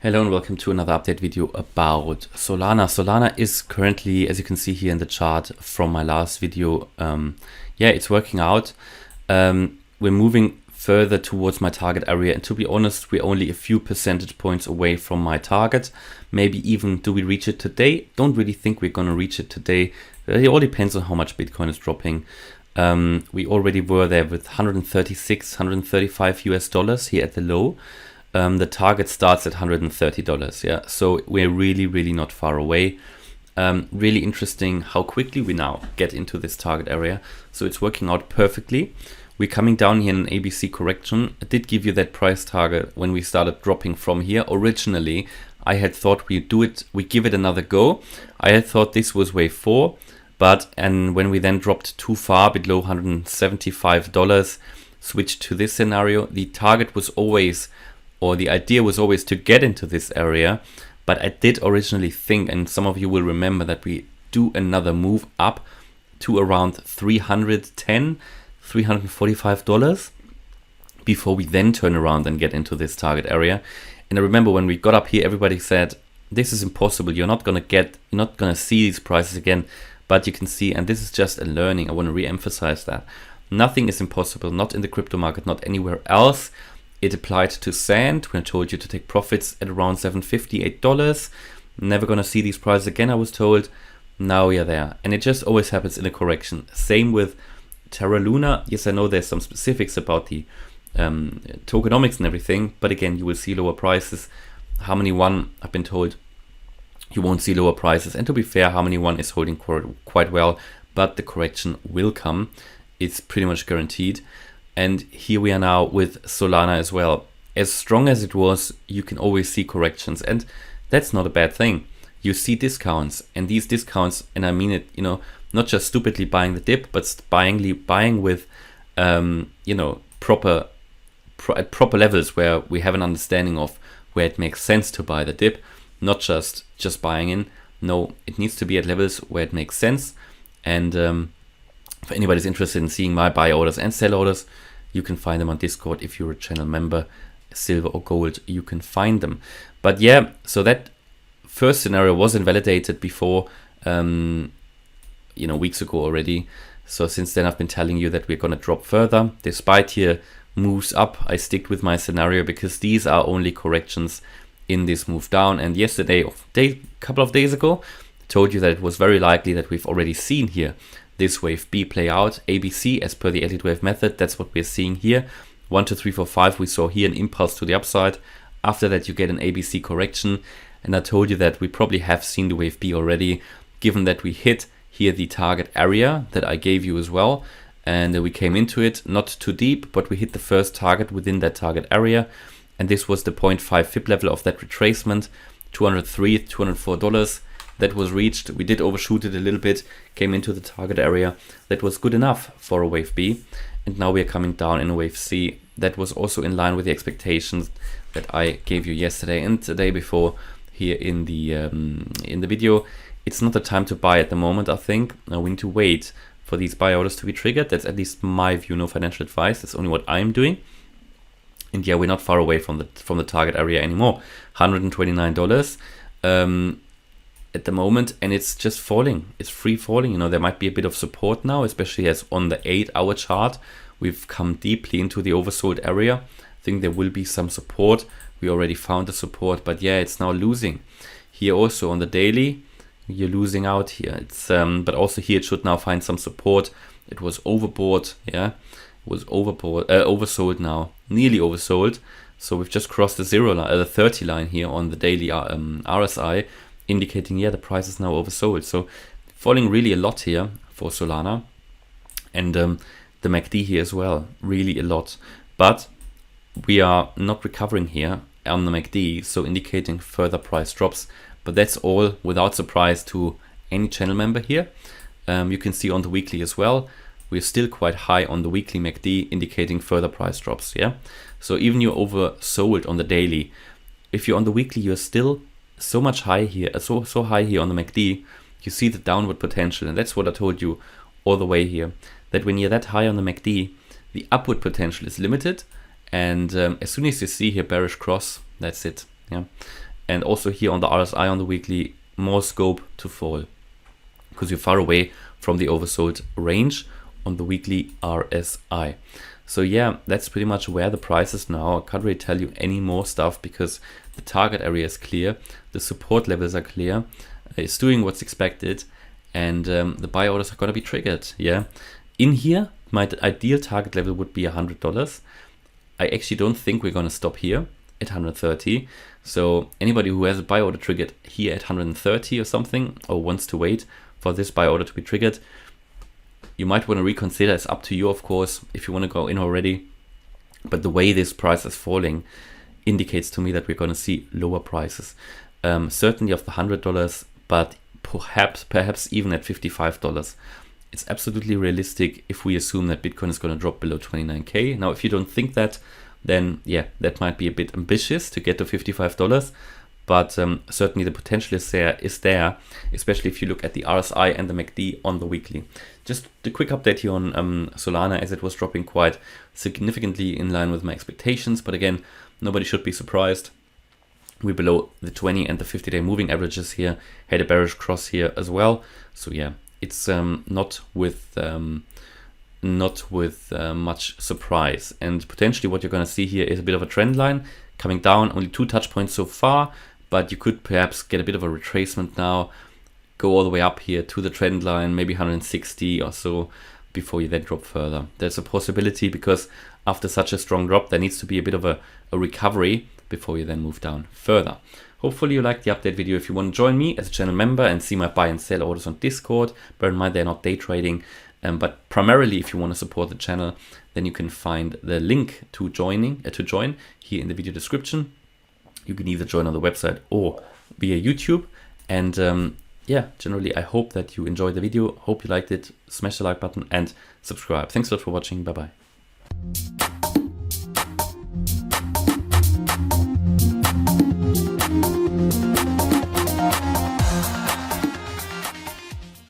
Hello and welcome to another update video about Solana. Solana is currently, as you can see here in the chart from my last video, it's working out. We're moving further towards my target area, and to be honest, we're only a few percentage points away from my target. Maybe even, do we reach it today? Don't really think we're going to reach it today. It all depends on how much Bitcoin is dropping. We already were there with 136, 135 US dollars here at the low. The target starts at $130, yeah, so we're really not far away. Really interesting how quickly we now get into this target area. So it's working out perfectly. We're coming down here in an ABC correction. I did give you that price target when we started dropping from here. Originally, I had thought we give it another go. I had thought this was wave 4, and when we then dropped too far below $175, switched to this scenario, the target was always, or the idea was always, to get into this area. But I did originally think, and some of you will remember, that we do another move up to around $310, $345 before we then turn around and get into this target area. And I remember when we got up here, everybody said, this is impossible. You're not going to see these prices again. But you can see, and this is just a learning, I want to re-emphasize that. Nothing is impossible, not in the crypto market, not anywhere else. It applied to sand when I told you to take profits at around $7.50, $8. Never gonna see these prices again, I was told. Now we are there, and it just always happens in a correction. Same with Terra Luna. Yes, I know there's some specifics about the tokenomics and everything, but again, you will see lower prices. Harmony One, I've been told you won't see lower prices, and to be fair, Harmony One is holding quite well, but the correction will come. It's pretty much guaranteed. And here we are now with Solana as well. As strong as it was, you can always see corrections, and that's not a bad thing. You see discounts, and these discounts, and I mean it, not just stupidly buying the dip, but buying with, proper levels where we have an understanding of where it makes sense to buy the dip, not just buying in. No, it needs to be at levels where it makes sense. And if anybody's interested in seeing my buy orders and sell orders, you can find them on Discord. If you're a channel member, silver or gold, you can find them. But yeah, so that first scenario was invalidated before, weeks ago already. So since then, I've been telling you that we're going to drop further. Despite here moves up, I stick with my scenario because these are only corrections in this move down. And yesterday, a couple of days ago, I told you that it was very likely that we've already seen here this wave B play out. ABC, as per the Elliott wave method, that's what we're seeing here. 1, 2, 3, 4, 5, we saw here an impulse to the upside. After that, you get an ABC correction. And I told you that we probably have seen the wave B already, given that we hit here the target area that I gave you as well. And we came into it, not too deep, but we hit the first target within that target area. And this was the 0.5 FIB level of that retracement, $203, $204. That was reached. We did overshoot it a little bit, came into the target area. That was good enough for a wave B. And now we are coming down in a wave C. That was also in line with the expectations that I gave you yesterday and the day before here in the video. It's not the time to buy at the moment, I think. We need to wait for these buy orders to be triggered. That's at least my view, no financial advice. That's only what I'm doing. And yeah, we're not far away from the target area anymore. $129. At the moment, and it's just falling. It's free falling. There might be a bit of support now, especially as on the 8-hour chart we've come deeply into the oversold area. I think there will be some support. We already found the support, but yeah, it's now losing. Here also on the daily, you're losing out here. It's but also here it should now find some support. It was overbought, yeah. It was oversold now, nearly oversold. So we've just crossed the 30 line here on the daily RSI. Indicating, yeah, the price is now oversold. So falling really a lot here for Solana, and the MACD here as well, really a lot. But we are not recovering here on the MACD, so indicating further price drops. But that's all without surprise to any channel member here. You can see on the weekly as well, we're still quite high on the weekly MACD, indicating further price drops. Yeah, so even you're oversold on the daily, if you're on the weekly, you're still so much high here, so high here on the MACD. You see the downward potential, and that's what I told you all the way here, that when you're that high on the MACD, the upward potential is limited. And as soon as you see here bearish cross, that's it. Yeah, And also here on the RSI on the weekly, more scope to fall because you're far away from the oversold range on the weekly RSI. So yeah, that's pretty much where the price is now. I can't really tell you any more stuff because the target area is clear, the support levels are clear, it's doing what's expected, and the buy orders are going to be triggered. Yeah, in here, my ideal target level would be $100. I actually don't think we're going to stop here at 130. So anybody who has a buy order triggered here at 130 or something, or wants to wait for this buy order to be triggered, you might want to reconsider. It's up to you, of course, if you want to go in already. But the way this price is falling indicates to me that we're going to see lower prices. Certainly of the $100, but perhaps even at $55. It's absolutely realistic if we assume that Bitcoin is going to drop below 29K. Now, if you don't think that, then yeah, that might be a bit ambitious to get to $55. But certainly the potential is there, especially if you look at the RSI and the MACD on the weekly. Just a quick update here on Solana, as it was dropping quite significantly in line with my expectations. But again, nobody should be surprised. We're below the 20 and the 50-day moving averages here. Had a bearish cross here as well. So yeah, it's not with much surprise. And potentially what you're going to see here is a bit of a trend line coming down. Only 2 touch points so far, but you could perhaps get a bit of a retracement now, go all the way up here to the trend line, maybe 160 or so, before you then drop further. There's a possibility, because after such a strong drop, there needs to be a bit of a recovery before you then move down further. Hopefully you liked the update video. If you want to join me as a channel member and see my buy and sell orders on Discord, bear in mind they're not day trading, but primarily if you want to support the channel, then you can find the link to join here in the video description. You can either join on the website or via YouTube. And yeah, generally I hope that you enjoyed the video. Hope you liked it. Smash the like button and subscribe. Thanks a lot for watching. Bye bye.